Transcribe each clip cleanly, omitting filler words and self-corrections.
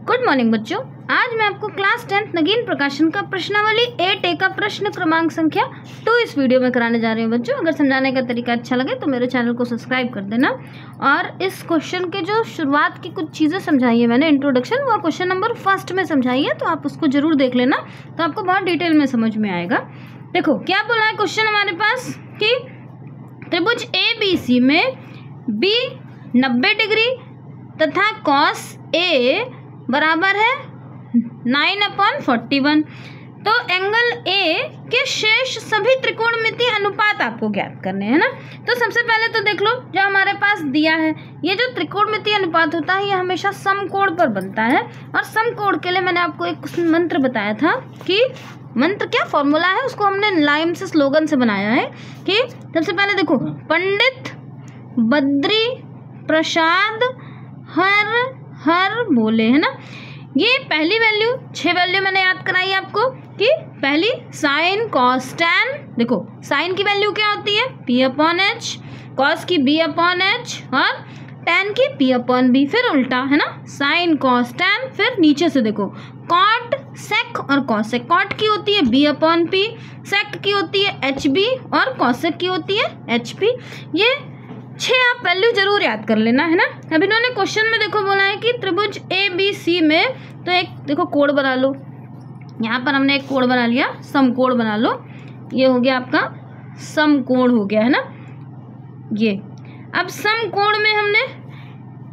Good morning बच्चों, आज मैं आपको क्लास 10 नगीन प्रकाशन का प्रश्नावली 8A का प्रश्न क्रमांक संख्या 2 इस वीडियो में कराने जा रही हूँ। बच्चों, अगर समझाने का तरीका अच्छा लगे तो मेरे चैनल को सब्सक्राइब कर देना। और इस क्वेश्चन के जो शुरुआत की कुछ चीज़ें समझाई है मैंने, इंट्रोडक्शन, वो क्वेश्चन नंबर 1 में समझाई है, तो आप उसको जरूर देख लेना, तो आपको बहुत डिटेल में समझ में आएगा। देखो क्या बोला है क्वेश्चन हमारे पास कि त्रिभुज ABC में B 90 डिग्री तथा cos A बराबर है 9/41। तो एंगल A के शेष सभी त्रिकोणमितीय अनुपात आपको ज्ञात करने हैं ना। तो सबसे पहले तो देख लो जो हमारे पास दिया है, ये जो त्रिकोणमितीय अनुपात होता है ये हमेशा समकोण पर बनता है। और समकोण के लिए मैंने आपको एक मंत्र बताया था कि मंत्र क्या फॉर्मूला है, उसको हमने लाइम से स्लोगन से बनाया है कि सबसे पहले देखो, पंडित बद्री प्रसाद हर हर बोले, है ना। ये पहली वैल्यू 6 वैल्यू मैंने याद कराई आपको कि पहली साइन कॉस टैन। देखो साइन की वैल्यू क्या होती है P/H, कॉस की B/H और टैन की P/B, फिर उल्टा, है ना, साइन कॉस टैन। फिर नीचे से देखो कॉट सेक और कॉसेक, कॉट की होती है B/P, सेक की होती है HB और कॉसेक की होती है HP। ये 6 आप वैल्यू जरूर याद कर लेना, है ना। अब इन्होंने क्वेश्चन में देखो बोला है कि त्रिभुज ABC में, तो एक देखो कोण बना लो, यहाँ पर हमने एक कोण बना लिया, समकोण बना लो, ये हो गया आपका समकोण हो गया, है ना ये। अब समकोण में हमने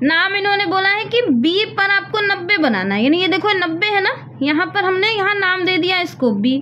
नाम इन्होंने बोला है कि B पर आपको 90 बनाना है, यानी ये देखो 90 है ना, यहाँ पर हमने यहाँ नाम दे दिया इसको B।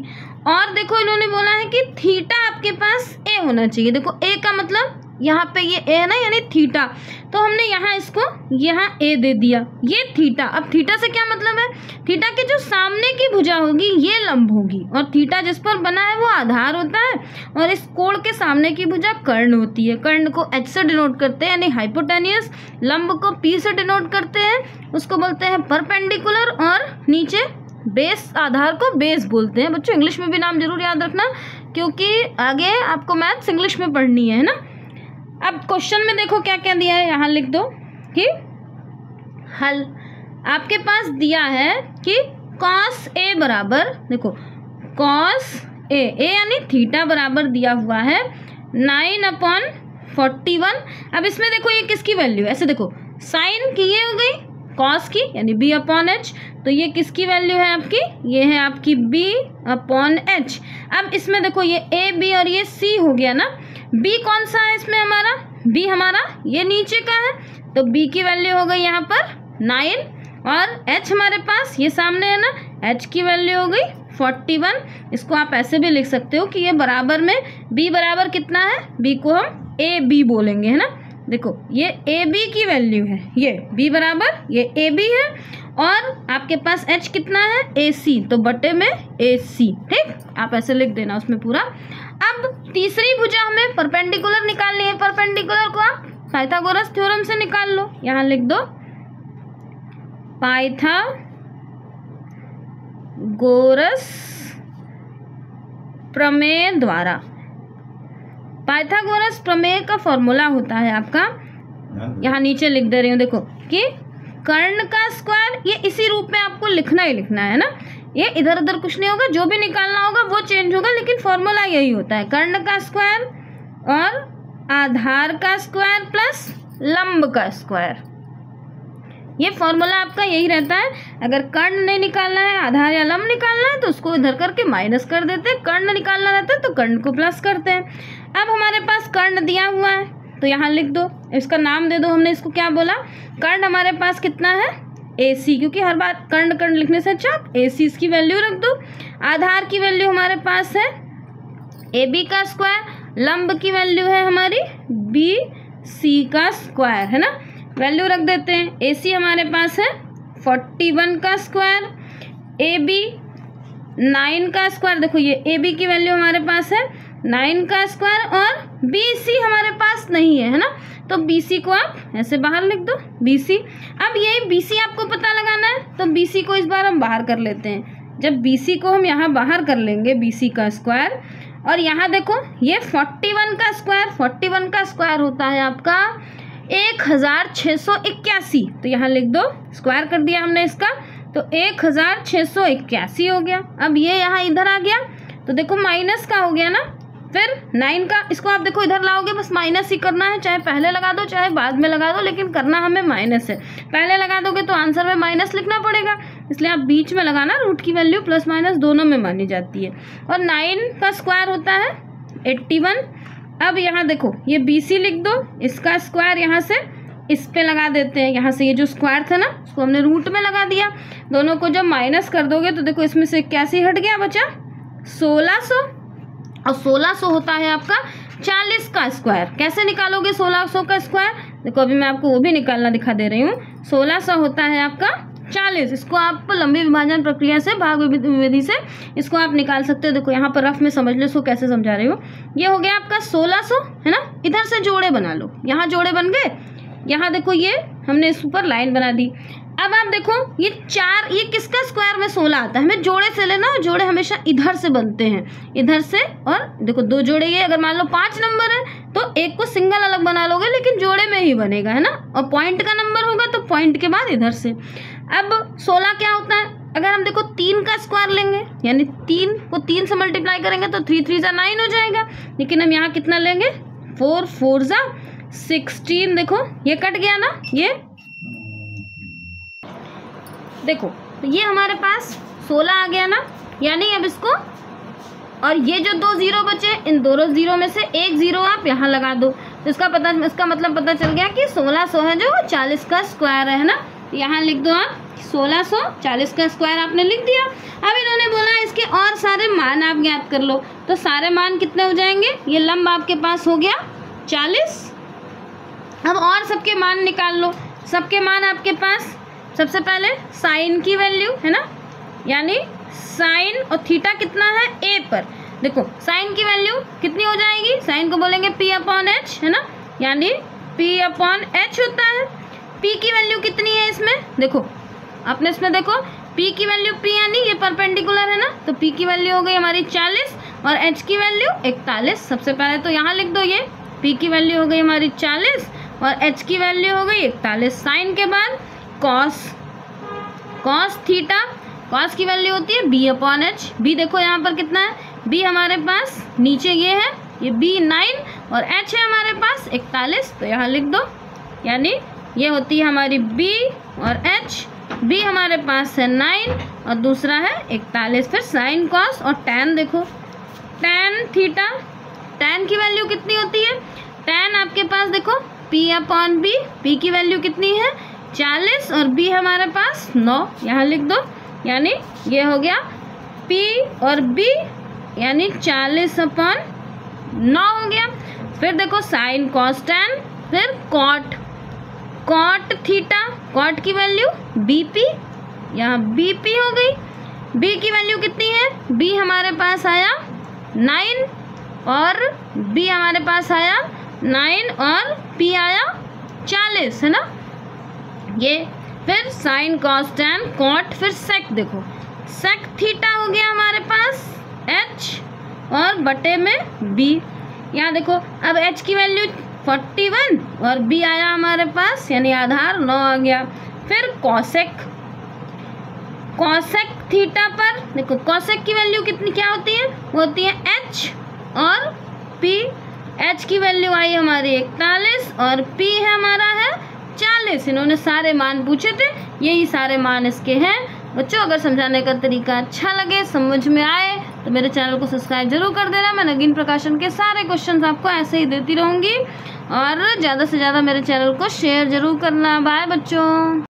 और देखो इन्होंने बोला है कि थीटा आपके पास A होना चाहिए। देखो A का मतलब यहाँ पे ये A है ना, यानी थीटा, तो हमने यहाँ इसको यहाँ A दे दिया, ये थीटा। अब थीटा से क्या मतलब है, थीटा के जो सामने की भुजा होगी ये लंब होगी, और थीटा जिस पर बना है वो आधार होता है, और इस कोण के सामने की भुजा कर्ण होती है। कर्ण को H से डिनोट करते हैं यानी हाइपोटेन्यूस, लंब को P से डिनोट करते हैं, उसको बोलते हैं परपेंडिकुलर, और नीचे बेस, आधार को बेस बोलते हैं। बच्चों इंग्लिश में भी नाम जरूर याद रखना, क्योंकि आगे आपको मैथ्स इंग्लिश में पढ़नी है ना। अब क्वेश्चन में देखो क्या क्या दिया है, यहाँ लिख दो कि हल आपके पास दिया है कि cos A बराबर, देखो cos A यानी थीटा बराबर दिया हुआ है 9/41। अब इसमें देखो ये किसकी वैल्यू है, ऐसे देखो साइन की ये हो गई, cos की यानी B/H, तो ये किसकी वैल्यू है आपकी, ये है आपकी B/H। अब इसमें देखो ये A B और ये C हो गया ना। B कौन सा है इसमें हमारा, B हमारा ये नीचे का है, तो B की वैल्यू हो गई यहाँ पर 9, और H हमारे पास ये सामने है ना, H की वैल्यू हो गई 41। इसको आप ऐसे भी लिख सकते हो कि ये बराबर में B बराबर कितना है, B को हम AB बोलेंगे, है ना। देखो ये AB की वैल्यू है, ये B बराबर ये AB है, और आपके पास H कितना है AC, तो बटे में AC, ठीक, आप ऐसे लिख देना उसमें पूरा। अब तीसरी भुजा हमें परपेंडिकुलर निकालनी है, परपेंडिकुलर को आप पाइथागोरस थ्योरम से निकाल लो, यहाँ लिख दो पाइथागोरस प्रमेय द्वारा। पाइथागोरस प्रमेय का फॉर्मूला होता है आपका, यहाँ नीचे लिख दे रही हूँ, देखो कि कर्ण का स्क्वायर, ये इसी रूप में आपको लिखना ही लिखना है ना, ये इधर उधर कुछ नहीं होगा, जो भी निकालना होगा वो चेंज होगा, लेकिन फॉर्मूला यही होता है, कर्ण का स्क्वायर और आधार का स्क्वायर प्लस लंब का स्क्वायर। ये फॉर्मूला आपका यही रहता है। अगर कर्ण नहीं निकालना है, आधार या लंब निकालना है, तो उसको इधर करके माइनस कर देते हैं, कर्ण निकालना रहता है तो कर्ण को प्लस करते हैं। अब हमारे पास कर्ण दिया हुआ है, तो यहाँ लिख दो, इसका नाम दे दो, हमने इसको क्या बोला, कर्ण हमारे पास कितना है AC, क्योंकि हर बार कर्ण कर्ण लिखने से अच्छा आप AC इसकी वैल्यू रख दो। आधार की वैल्यू हमारे पास है AB का स्क्वायर, लंब की वैल्यू है हमारी BC का स्क्वायर, है ना, वैल्यू रख देते हैं। AC हमारे पास है 41 का स्क्वायर, AB 9 का स्क्वायर, देखो ये AB की वैल्यू हमारे पास है 9 का स्क्वायर, और BC हमारे पास नहीं है, है ना, तो BC को आप ऐसे बाहर लिख दो BC। अब यही BC आपको पता लगाना है, तो BC को इस बार हम बाहर कर लेते हैं। जब BC को हम यहाँ बाहर कर लेंगे BC का स्क्वायर, और यहाँ देखो ये 41 का स्क्वायर, 41 का स्क्वायर होता है आपका 1681, तो यहाँ लिख दो, स्क्वायर कर दिया हमने इसका, तो 1681 हो गया। अब ये यहाँ इधर आ गया तो देखो माइनस का हो गया ना, फिर 9 का, इसको आप देखो इधर लाओगे, बस माइनस ही करना है, चाहे पहले लगा दो चाहे बाद में लगा दो, लेकिन करना हमें माइनस है। पहले लगा दोगे तो आंसर में माइनस लिखना पड़ेगा, इसलिए आप बीच में लगाना। रूट की वैल्यू प्लस माइनस दोनों में मानी जाती है। और 9 का स्क्वायर होता है 81। अब यहाँ देखो ये BC लिख दो, इसका स्क्वायर यहाँ से इस पे लगा देते हैं, यहाँ से ये जो स्क्वायर था ना उसको हमने रूट में लगा दिया। दोनों को जब माइनस कर दोगे तो देखो इसमें से 81 हट गया, बचा 1600। और 1600 होता है आपका 40 का स्क्वायर। कैसे निकालोगे 1600 का स्क्वायर? देखो अभी मैं आपको वो भी निकालना दिखा दे रही हूँ। 1600 होता है आपका 40। इसको आप लंबी विभाजन प्रक्रिया से, भाग विधि से इसको आप निकाल सकते हो। देखो यहाँ पर रफ में समझ लो इसको कैसे समझा रही हूँ। ये हो गया आपका 1600, है ना। इधर से जोड़े बना लो, यहाँ जोड़े बन गए, यहाँ देखो ये हमने इस ऊपर लाइन बना दी। अब आप देखो ये 4, ये किसका स्क्वायर में 16 आता है, हमें जोड़े से लेना। और जोड़े हमेशा इधर से बनते हैं, इधर से। और देखो 2 जोड़े, ये अगर मान लो 5 नंबर है तो एक को सिंगल अलग बना लोगे, लेकिन जोड़े में ही बनेगा, है ना। और पॉइंट का नंबर होगा तो पॉइंट के बाद इधर से। अब 16 क्या होता है, अगर हम देखो 3 का स्क्वायर लेंगे, यानी 3 को 3 से मल्टीप्लाई करेंगे तो 3 3 9 हो जाएगा। लेकिन हम यहाँ कितना लेंगे, 4 4 16। देखो ये कट गया ना, ये देखो तो ये हमारे पास 16 आ गया ना। यानी अब इसको, और ये जो 2 जीरो बचे, इन दोनों जीरो में से एक जीरो आप यहाँ लगा दो, तो इसका मतलब पता चल गया कि 1600 है जो 40 का स्क्वायर है ना। यहाँ लिख दो आप 1600, 40 का स्क्वायर आपने लिख दिया। अब इन्होंने बोला इसके और सारे मान आप ज्ञात कर लो, तो सारे मान कितने हो जाएंगे, ये लंब आपके पास हो गया 40। अब और सबके मान निकाल लो। सबके मान आपके पास, सबसे पहले साइन की वैल्यू, है ना, यानी साइन और थीटा कितना है a पर। देखो साइन की वैल्यू कितनी हो जाएगी, साइन को बोलेंगे p/h, है ना, यानी p/h होता है। p की वैल्यू कितनी है इसमें, देखो आपने इसमें देखो p की वैल्यू, p यानी ये परपेंडिकुलर है ना, तो p की वैल्यू हो गई हमारी 40 और h की वैल्यू 41। सबसे पहले तो यहाँ लिख दो, ये p की वैल्यू हो गई हमारी 40 और h की वैल्यू हो गई 41। साइन के बाद कॉस थीटा, कॉस की वैल्यू होती है b/h। b देखो यहाँ पर कितना है, b हमारे पास नीचे ये है, ये b 9 और h है हमारे पास 41, तो यहाँ लिख दो। यानी ये होती है हमारी b और h। b हमारे पास है 9 और दूसरा है 41। फिर साइन कॉस और tan, देखो tan थीटा, tan की वैल्यू कितनी होती है, tan आपके पास देखो p/b, p की वैल्यू कितनी है 40 और b हमारे पास 9, यहाँ लिख दो। यानी ये हो गया p और b, यानी 40/9 हो गया। फिर देखो साइन कॉस टैन, फिर कॉट थीटा, कॉट की वैल्यू bp, यहाँ bp हो गई। b की वैल्यू कितनी है, b हमारे पास आया 9 और b हमारे पास आया 9 और p आया 40, है ना ये। फिर साइन कॉस टैन कॉट, फिर सेक, देखो सेक थीटा हो गया हमारे पास h और बटे में b। यहाँ देखो अब h की वैल्यू 41 और b आया हमारे पास, यानी आधार 9 आ गया। फिर कॉसेक थीटा पर देखो, कॉसेक की वैल्यू कितनी क्या होती है, वो होती है h और p। h की वैल्यू आई हमारी 41 और p है हमारा है 40। इन्होंने सारे मान पूछे थे, यही सारे मान इसके हैं। बच्चों अगर समझाने का तरीका अच्छा लगे, समझ में आए, तो मेरे चैनल को सब्सक्राइब जरूर कर देना। मैं नगीन प्रकाशन के सारे क्वेश्चंस आपको ऐसे ही देती रहूँगी और ज़्यादा से ज़्यादा मेरे चैनल को शेयर जरूर करना। बाय बच्चों।